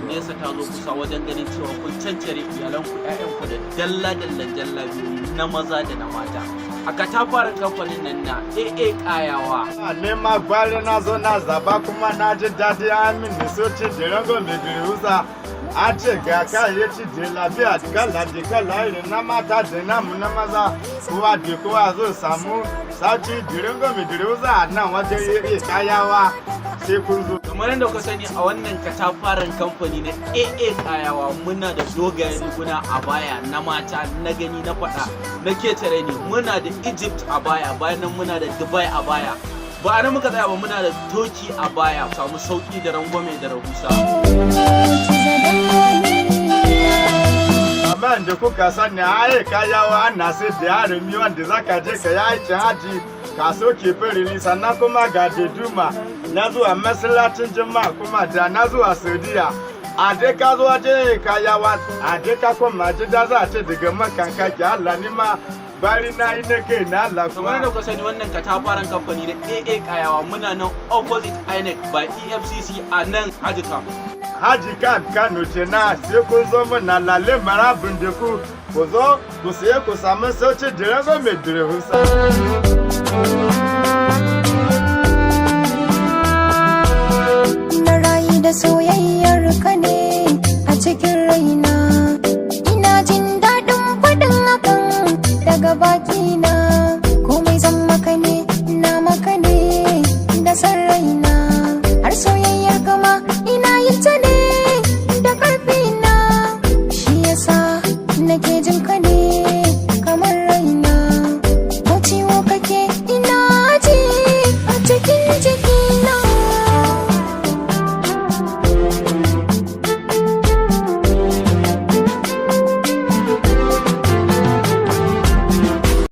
nesa ta zo kusa wajen ganin cewa kun cancare iyalanku ƴaƴanku da dalla na maza da na mata a katafaren kamfanin nan na AA Kayawa. Nema gwari na zo na zaba kuma na ji daɗi amin da soci da rango mai birusa a ce ga kayayyaki da lafiya da kala irin na mata da namu na maza kowa zo samu sauci da rango mai birusa a nan wajen AA Kayawa. Sai kun zo. Kamar yadda kuka sani a wannan katafaren kamfani na AA Kayawa muna da dogayen riguna a baya na mata na gani na faɗa na ketare ne, muna da Egypt a baya, bayan nan muna da Dubai a baya, ba a nan muka tsaya ba, muna da Turkey a baya, samu sauki da rangwame da rahusa. Amma da kuka sani AA Kayawa ana sai da yaran mi wanda zaka je ka yi aikin haji ka soke firili, sannan kuma ga deduma na zuwa masallacin Juma'a kuma da na zuwa Saudiya. A dai ka zo waje Kayawa, a dai ka kuma ji da za a ce daga makanka ki Allah ni ma bari na yi na kai na Allah. Kamar da ku sani wannan katafaren kamfani da AA Kayawa muna nan opposite INEC by EFCC a nan Haji Camp. Haji Camp Kano ce na sai kun zo muna lalle marabin da ku zo ku sai ku samu sauci da rango mai direhusa. Da soyayyar ka ne a cikin raina, ina jin daɗin faɗin hakan daga bakina.